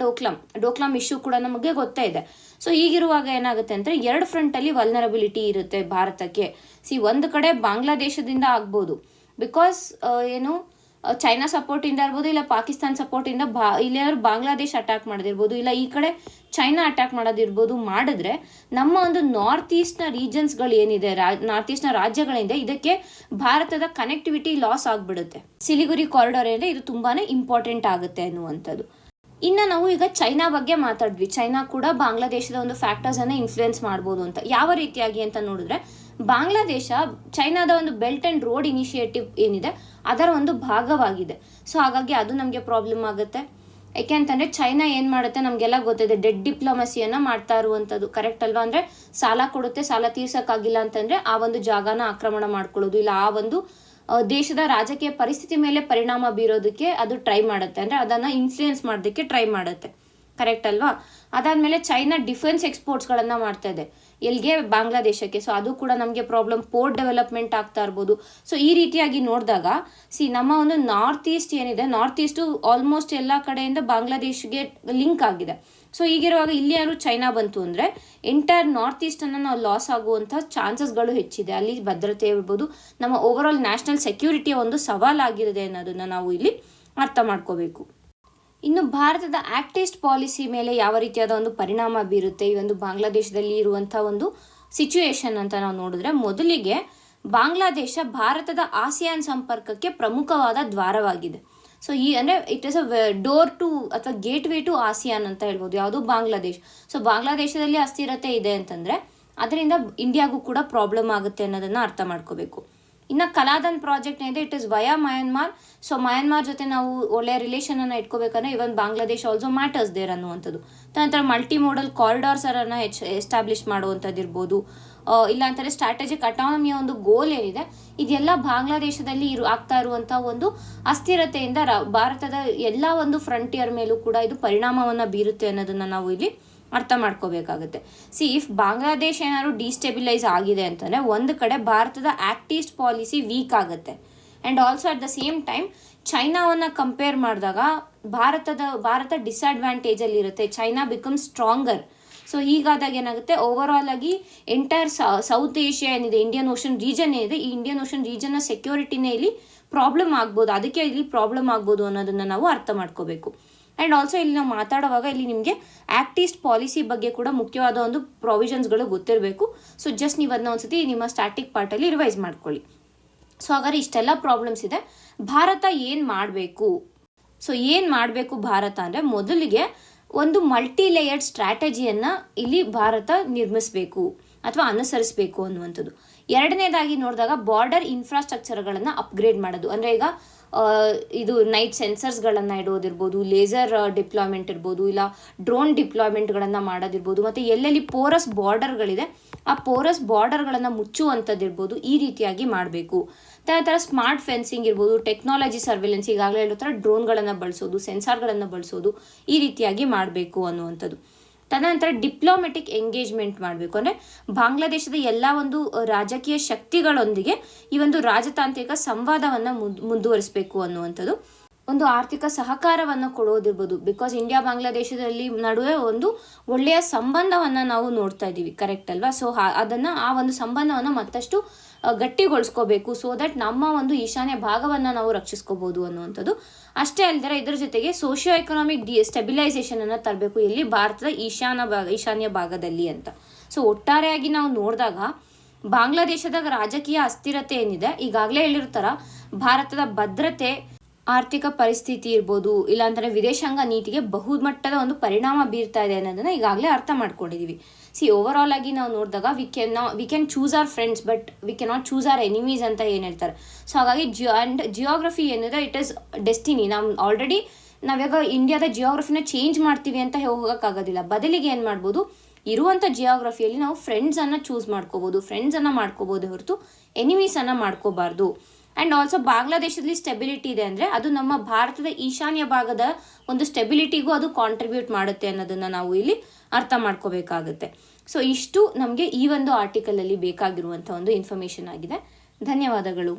ಡೋಕ್ಲಾಮ್ ಇಶ್ಯೂ ಕೂಡ ನಮಗೆ ಗೊತ್ತೇ ಇದೆ. ಸೊ ಹೀಗಿರುವಾಗ ಏನಾಗುತ್ತೆ ಅಂದರೆ 2 ಫ್ರಂಟಲ್ಲಿ ವಲ್ನರಬಿಲಿಟಿ ಇರುತ್ತೆ ಭಾರತಕ್ಕೆ. ಒಂದು ಕಡೆ ಬಾಂಗ್ಲಾದೇಶದಿಂದ ಆಗ್ಬೋದು, ಬಿಕಾಸ್ ಚೈನಾ ಸಪೋರ್ಟಿಂದ ಇರ್ಬೋದು, ಇಲ್ಲ ಪಾಕಿಸ್ತಾನ್ ಸಪೋರ್ಟಿಂದ ಇಲ್ಲೇನಾದ್ರು ಬಾಂಗ್ಲಾದೇಶ ಅಟ್ಯಾಕ್ ಮಾಡೋದಿರ್ಬೋದು, ಇಲ್ಲ ಈ ಕಡೆ ಚೈನಾ ಅಟ್ಯಾಕ್ ಮಾಡೋದಿರ್ಬೋದು. ಮಾಡಿದ್ರೆ ನಮ್ಮ ಒಂದು ನಾರ್ತ್ ಈಸ್ಟ್ನ ರೀಜನ್ಸ್ಗಳು ಏನಿದೆ, ನಾರ್ತ್ ಈಸ್ಟ್ನ ರಾಜ್ಯಗಳಿಂದ ಇದಕ್ಕೆ ಭಾರತದ ಕನೆಕ್ಟಿವಿಟಿ ಲಾಸ್ ಆಗಿಬಿಡುತ್ತೆ. ಸಿಲಿಗುರಿ ಕಾರಿಡಾರ್ ಏನಿದೆ ಇದು ತುಂಬಾನೇ ಇಂಪಾರ್ಟೆಂಟ್ ಆಗುತ್ತೆ ಅನ್ನುವಂಥದ್ದು. ಇನ್ನು ನಾವು ಈಗ ಚೈನಾ ಬಗ್ಗೆ ಮಾತಾಡಿದ್ವಿ. ಚೈನಾ ಕೂಡ ಬಾಂಗ್ಲಾದೇಶದ ಒಂದು ಫ್ಯಾಕ್ಟರ್ಸ್ ಅನ್ನ ಇನ್ಫ್ಲುಯೆನ್ಸ್ ಮಾಡ್ಬೋದು ಅಂತ. ಯಾವ ರೀತಿಯಾಗಿ ಅಂತ ನೋಡಿದ್ರೆ, ಬಾಂಗ್ಲಾದೇಶ ಚೈನಾದ ಒಂದು ಬೆಲ್ಟ್ ಅಂಡ್ ರೋಡ್ ಇನಿಷಿಯೇಟಿವ್ ಏನಿದೆ ಅದರ ಒಂದು ಭಾಗವಾಗಿದೆ. ಸೊ ಹಾಗಾಗಿ ಅದು ನಮಗೆ ಪ್ರಾಬ್ಲಮ್ ಆಗುತ್ತೆ. ಯಾಕೆ ಅಂತಂದರೆ ಚೈನಾ ಏನು ಮಾಡುತ್ತೆ ನಮಗೆಲ್ಲ ಗೊತ್ತಿದೆ, ಡೆಡ್ ಡಿಪ್ಲೊಮಸಿಯನ್ನು ಮಾಡ್ತಾ ಇರುವಂಥದ್ದು. ಕರೆಕ್ಟ್ ಅಲ್ವಾ? ಅಂದರೆ ಸಾಲ ಕೊಡುತ್ತೆ, ಸಾಲ ತೀರ್ಸೋಕ್ಕಾಗಿಲ್ಲ ಅಂತಂದರೆ ಆ ಒಂದು ಜಾಗನ ಆಕ್ರಮಣ ಮಾಡ್ಕೊಳ್ಳೋದು, ಇಲ್ಲ ಆ ಒಂದು ದೇಶದ ರಾಜಕೀಯ ಪರಿಸ್ಥಿತಿ ಮೇಲೆ ಪರಿಣಾಮ ಬೀರೋದಕ್ಕೆ ಅದು ಟ್ರೈ ಮಾಡುತ್ತೆ, ಅಂದರೆ ಅದನ್ನು ಇನ್ಫ್ಲೂಯೆನ್ಸ್ ಮಾಡೋದಕ್ಕೆ ಟ್ರೈ ಮಾಡುತ್ತೆ. ಕರೆಕ್ಟ್ ಅಲ್ವಾ? ಅದಾದಮೇಲೆ ಚೈನಾ ಡಿಫೆನ್ಸ್ ಎಕ್ಸ್ಪೋರ್ಟ್ಸ್ಗಳನ್ನು ಮಾಡ್ತಾ ಇದೆ ಎಲ್ಲಿಗೆ? ಬಾಂಗ್ಲಾದೇಶಕ್ಕೆ. ಸೊ ಅದು ಕೂಡ ನಮಗೆ ಪ್ರಾಬ್ಲಮ್. ಪೋರ್ಟ್ ಡೆವಲಪ್ಮೆಂಟ್ ಆಗ್ತಾ ಇರ್ಬೋದು. ಸೊ ಈ ರೀತಿಯಾಗಿ ನೋಡಿದಾಗ ನಮ್ಮ ಒಂದು ನಾರ್ತ್ ಈಸ್ಟ್ ಏನಿದೆ, ನಾರ್ತ್ ಈಸ್ಟು ಆಲ್ಮೋಸ್ಟ್ ಎಲ್ಲ ಕಡೆಯಿಂದ ಬಾಂಗ್ಲಾದೇಶ್ಗೆ ಲಿಂಕ್ ಆಗಿದೆ. ಸೊ ಹೀಗಿರುವಾಗ ಇಲ್ಲಿ ಯಾರು ಚೈನಾ ಬಂತು ಅಂದರೆ ಎಂಟೈರ್ ನಾರ್ತ್ ಈಸ್ಟನ್ನು ನಾವು ಲಾಸ್ ಆಗುವಂಥ ಚಾನ್ಸಸ್ಗಳು ಹೆಚ್ಚಿದೆ. ಅಲ್ಲಿ ಭದ್ರತೆ ಇರ್ಬೋದು, ನಮ್ಮ ಓವರ್ ಆಲ್ ನ್ಯಾಷನಲ್ ಸೆಕ್ಯೂರಿಟಿಯ ಒಂದು ಸವಾಲಾಗಿರುತ್ತೆ ಅನ್ನೋದನ್ನು ನಾವು ಇಲ್ಲಿ ಅರ್ಥ ಮಾಡ್ಕೋಬೇಕು. ಇನ್ನು ಭಾರತದ ಆಕ್ಟ್ ಈಸ್ಟ್ ಪಾಲಿಸಿ ಮೇಲೆ ಯಾವ ರೀತಿಯಾದ ಒಂದು ಪರಿಣಾಮ ಬೀರುತ್ತೆ ಈ ಒಂದು ಬಾಂಗ್ಲಾದೇಶದಲ್ಲಿ ಇರುವಂಥ ಒಂದು ಸಿಚುಯೇಷನ್ ಅಂತ ನಾವು ನೋಡಿದ್ರೆ, ಮೊದಲಿಗೆ ಬಾಂಗ್ಲಾದೇಶ ಭಾರತದ ಆಸಿಯಾನ್ ಸಂಪರ್ಕಕ್ಕೆ ಪ್ರಮುಖವಾದ ದ್ವಾರವಾಗಿದೆ. ಸೊ ಅಂದರೆ it is a door to ಅಥವಾ ಗೇಟ್ ವೇ ಟು ಆಸಿಯಾನ್ ಅಂತ ಹೇಳ್ಬೋದು, ಯಾವುದು ಬಾಂಗ್ಲಾದೇಶ್. ಸೊ ಬಾಂಗ್ಲಾದೇಶದಲ್ಲಿ ಅಸ್ಥಿರತೆ ಇದೆ ಅಂತಂದರೆ ಅದರಿಂದ ಇಂಡಿಯಾಗೂ ಕೂಡ ಪ್ರಾಬ್ಲಮ್ ಆಗುತ್ತೆ ಅನ್ನೋದನ್ನು ಅರ್ಥ ಮಾಡ್ಕೋಬೇಕು. ಇನ್ನು ಕಲಾದನ್ ಪ್ರಾಜೆಕ್ಟ್ ಏನಿದೆ it is via Myanmar. So Myanmar ಜೊತೆ ನಾವು ಒಳ್ಳೆಯ ರಿಲೇಷನನ್ನು ಇಟ್ಕೋಬೇಕಂದ್ರೆ ಇವನ್ ಬಾಂಗ್ಲಾದೇಶ್ ಆಲ್ಸೋ ಮ್ಯಾಟರ್ಸ್ ದೇರ್ ಅನ್ನುವಂಥದ್ದು. ನಂತರ ಮಲ್ಟಿ ಮೋಡಲ್ ಕಾರಿಡಾರ್ಸನ್ನು ಎಸ್ಟಾಬ್ಲಿಷ್ ಮಾಡುವಂಥದ್ದು ಇರ್ಬೋದು, ಇಲ್ಲ ಅಂತಾರೆ ಸ್ಟ್ರಾಟಜಿಕ್ ಅಟಾನಮಿಯ ಒಂದು ಗೋಲ್ ಏನಿದೆ ಇದೆಲ್ಲ ಬಾಂಗ್ಲಾದೇಶದಲ್ಲಿ ಆಗ್ತಾ ಇರುವಂಥ ಒಂದು ಅಸ್ಥಿರತೆಯಿಂದ ಭಾರತದ ಎಲ್ಲ ಒಂದು ಫ್ರಂಟಿಯರ್ ಮೇಲೂ ಕೂಡ ಇದು ಪರಿಣಾಮವನ್ನು ಬೀರುತ್ತೆ ಅನ್ನೋದನ್ನು ನಾವು ಇಲ್ಲಿ ಅರ್ಥ ಮಾಡ್ಕೋಬೇಕಾಗುತ್ತೆ. ಇಫ್ ಬಾಂಗ್ಲಾದೇಶ ಏನಾದ್ರು ಡಿಸ್ಟೆಬಿಲೈಸ್ ಆಗಿದೆ ಅಂತಂದರೆ ಒಂದು ಕಡೆ ಭಾರತದ ಆಕ್ಟ್ ಈಸ್ಟ್ ಪಾಲಿಸಿ ವೀಕ್ ಆಗುತ್ತೆ. And also at the same time ಚೈನಾವನ್ನು ಕಂಪೇರ್ ಮಾಡಿದಾಗ ಭಾರತ ಡಿಸ್ಅಡ್ವಾಂಟೇಜಲ್ಲಿ ಇರುತ್ತೆ. China become stronger. ಸೊ ಹೀಗಾದಾಗ ಏನಾಗುತ್ತೆ, ಓವರ್ ಆಲ್ ಆಗಿ ಎಂಟೈರ್ ಸೌತ್ ಏಷ್ಯಾ ಏನಿದೆ, ಇಂಡಿಯನ್ ಓಷನ್ ರೀಜನ್ ಏನಿದೆ, ಈ ಇಂಡಿಯನ್ ಓಷನ್ ರೀಜನ್ನ ಸೆಕ್ಯೂರಿಟಿನೇ ಇಲ್ಲಿ ಪ್ರಾಬ್ಲಮ್ ಆಗ್ಬೋದು. ಅದಕ್ಕೆ ಇಲ್ಲಿ ಪ್ರಾಬ್ಲಮ್ ಆಗ್ಬೋದು ಅನ್ನೋದನ್ನು ನಾವು ಅರ್ಥ ಮಾಡ್ಕೋಬೇಕು. ಆ್ಯಂಡ್ ಆಲ್ಸೋ ಇಲ್ಲಿ ನಾವು ಮಾತಾಡುವಾಗ ಇಲ್ಲಿ ನಿಮಗೆ ಆಕ್ಟ್ ಈಸ್ಟ್ ಪಾಲಿಸಿ ಬಗ್ಗೆ ಕೂಡ ಮುಖ್ಯವಾದ ಒಂದು ಪ್ರೊವಿಷನ್ಸ್ಗಳು ಗೊತ್ತಿರಬೇಕು. ಸೊ ಜಸ್ಟ್ ನೀವು ಅದನ್ನ ಒಂದ್ಸತಿ ನಿಮ್ಮ ಸ್ಟ್ಯಾಟಿಕ್ ಪಾರ್ಟಲ್ಲಿ ರಿವೈಸ್ ಮಾಡ್ಕೊಳ್ಳಿ. ಸೊ ಹಾಗಾದ್ರೆ ಇಷ್ಟೆಲ್ಲ ಪ್ರಾಬ್ಲಮ್ಸ್ ಇದೆ. ಭಾರತ ಏನು ಮಾಡಬೇಕು? ಸೊ ಏನು ಮಾಡಬೇಕು ಭಾರತ ಅಂದರೆ, ಮೊದಲಿಗೆ ಒಂದು ಮಲ್ಟಿ ಲೇಯರ್ಡ್ ಸ್ಟ್ರಾಟಜಿಯನ್ನು ಇಲ್ಲಿ ಭಾರತ ನಿರ್ಮಿಸಬೇಕು ಅಥವಾ ಅನುಸರಿಸಬೇಕು ಅನ್ನುವಂಥದ್ದು. ಎರಡನೇದಾಗಿ ನೋಡಿದಾಗ ಬಾರ್ಡರ್ ಇನ್ಫ್ರಾಸ್ಟ್ರಕ್ಚರ್ಗಳನ್ನು ಅಪ್ಗ್ರೇಡ್ ಮಾಡೋದು. ಅಂದರೆ ಈಗ ಇದು ನೈಟ್ ಸೆನ್ಸರ್ಸ್ಗಳನ್ನು ಇಡೋದಿರ್ಬೋದು, ಲೇಸರ್ ಡಿಪ್ಲಾಯ್ಮೆಂಟ್ ಇರ್ಬೋದು, ಇಲ್ಲ ಡ್ರೋನ್ ಡಿಪ್ಲಾಯ್ಮೆಂಟ್ಗಳನ್ನು ಮಾಡೋದಿರ್ಬೋದು, ಮತ್ತು ಎಲ್ಲೆಲ್ಲಿ ಪೋರಸ್ ಬಾರ್ಡರ್ಗಳಿದೆ ಆ ಪೋರಸ್ ಬಾರ್ಡರ್ಗಳನ್ನು ಮುಚ್ಚುವಂಥದ್ದಿರ್ಬೋದು, ಈ ರೀತಿಯಾಗಿ ಮಾಡಬೇಕು. ಥರ ಸ್ಮಾರ್ಟ್ ಫೆನ್ಸಿಂಗ್ ಇರ್ಬೋದು, ಟೆಕ್ನಾಲಜಿ ಸರ್ವೆಲೆನ್ಸ್, ಈಗಾಗಲೇ ಹೇಳೋ ಥರ ಡ್ರೋನ್ಗಳನ್ನು ಬಳಸೋದು, ಸೆನ್ಸಾರ್ಗಳನ್ನು ಬಳಸೋದು, ಈ ರೀತಿಯಾಗಿ ಮಾಡಬೇಕು ಅನ್ನುವಂಥದ್ದು. ತದನಂತರ ಡಿಪ್ಲೊಮೆಟಿಕ್ ಎಂಗೇಜ್ಮೆಂಟ್ ಮಾಡಬೇಕು. ಅಂದರೆ ಬಾಂಗ್ಲಾದೇಶದ ಎಲ್ಲ ಒಂದು ರಾಜಕೀಯ ಶಕ್ತಿಗಳೊಂದಿಗೆ ಈ ಒಂದು ರಾಜತಾಂತ್ರಿಕ ಸಂವಾದವನ್ನು ಮುಂದುವರಿಸಬೇಕು ಅನ್ನುವಂಥದ್ದು. ಒಂದು ಆರ್ಥಿಕ ಸಹಕಾರವನ್ನು ಕೊಡೋದಿರ್ಬೋದು. ಬಿಕಾಸ್ ಇಂಡಿಯಾ ಬಾಂಗ್ಲಾದೇಶದಲ್ಲಿ ನಡುವೆ ಒಂದು ಒಳ್ಳೆಯ ಸಂಬಂಧವನ್ನು ನಾವು ನೋಡ್ತಾ ಇದ್ದೀವಿ, ಕರೆಕ್ಟ್ ಅಲ್ವಾ? ಸೊ ಆ ಒಂದು ಸಂಬಂಧವನ್ನು ಮತ್ತಷ್ಟು ಗಟ್ಟಿಗೊಳಿಸ್ಕೋಬೇಕು, ಸೊ ದಟ್ ನಮ್ಮ ಒಂದು ಈಶಾನ್ಯ ಭಾಗವನ್ನು ನಾವು ರಕ್ಷಿಸ್ಕೋಬಹುದು ಅನ್ನುವಂಥದ್ದು. ಅಷ್ಟೇ ಅಲ್ಲದೆ ಇದರ ಜೊತೆಗೆ ಸೋಷಿಯೋ ಎಕನಾಮಿಕ್ ಸ್ಟೆಬಿಲೈಸೇಷನ್ ಅನ್ನು ತರಬೇಕು ಇಲ್ಲಿ ಭಾರತದ ಈಶಾನ್ಯ ಭಾಗದಲ್ಲಿ ಅಂತ. ಸೊ ಒಟ್ಟಾರೆಯಾಗಿ ನಾವು ನೋಡಿದಾಗ ಬಾಂಗ್ಲಾದೇಶದ ರಾಜಕೀಯ ಅಸ್ಥಿರತೆ ಏನಿದೆ, ಈಗಾಗಲೇ ಹೇಳಿರ್ತಾರ, ಭಾರತದ ಭದ್ರತೆ, ಆರ್ಥಿಕ ಪರಿಸ್ಥಿತಿ ಇರ್ಬೋದು, ಇಲ್ಲಾಂದರೆ ವಿದೇಶಾಂಗ ನೀತಿಗೆ ಬಹುಮಟ್ಟದ ಒಂದು ಪರಿಣಾಮ ಬೀರ್ತಾ ಇದೆ ಅನ್ನೋದನ್ನ ಈಗಾಗಲೇ ಅರ್ಥ ಮಾಡ್ಕೊಂಡಿದ್ದೀವಿ. ಓವರ್ ಆಲ್ ಆಗಿ ನಾವು ನೋಡಿದಾಗ we can choose our friends but we can not choose our enemies ಅಂತ ಏನು ಹೇಳ್ತಾರೆ. ಸೊ ಹಾಗಾಗಿ ಜಿಯೋಗ್ರಫಿ ಏನಿದೆ ಇಟ್ ಈಸ್ ಡೆಸ್ಟಿನಿ. ನಾವ್ಯಾಗ ಇಂಡಿಯಾದ ಜಿಯೋಗ್ರಫಿನ ಚೇಂಜ್ ಮಾಡ್ತೀವಿ ಅಂತ ಹೋಗೋಕ್ಕಾಗೋದಿಲ್ಲ. ಬದಲಿಗೆ ಏನು ಮಾಡ್ಬೋದು, ಇರುವಂಥ ಜಿಯೋಗ್ರಫಿಯಲ್ಲಿ ನಾವು ಫ್ರೆಂಡ್ಸನ್ನು ಚೂಸ್ ಮಾಡ್ಕೋಬೋದು, ಫ್ರೆಂಡ್ಸನ್ನು ಮಾಡ್ಕೋಬೋದು ಹೊರತು ಎನಿಮೀಸನ್ನು ಮಾಡ್ಕೋಬಾರ್ದು. ಆ್ಯಂಡ್ ಆಲ್ಸೋ ಬಾಂಗ್ಲಾದೇಶದಲ್ಲಿ ಸ್ಟೆಬಿಲಿಟಿ ಇದೆ ಅಂದರೆ ಅದು ನಮ್ಮ ಭಾರತದ ಈಶಾನ್ಯ ಭಾಗದ ಒಂದು ಸ್ಟೆಬಿಲಿಟಿಗೂ ಅದು ಕಾಂಟ್ರಿಬ್ಯೂಟ್ ಮಾಡುತ್ತೆ ಅನ್ನೋದನ್ನು ನಾವು ಇಲ್ಲಿ ಅರ್ಥ ಮಾಡ್ಕೋಬೇಕಾಗುತ್ತೆ. ಸೊ ಇಷ್ಟು ನಮಗೆ ಈ ಒಂದು ಆರ್ಟಿಕಲಲ್ಲಿ ಬೇಕಾಗಿರುವಂಥ ಒಂದು ಇನ್ಫಾರ್ಮೇಷನ್ ಆಗಿದೆ. ಧನ್ಯವಾದಗಳು.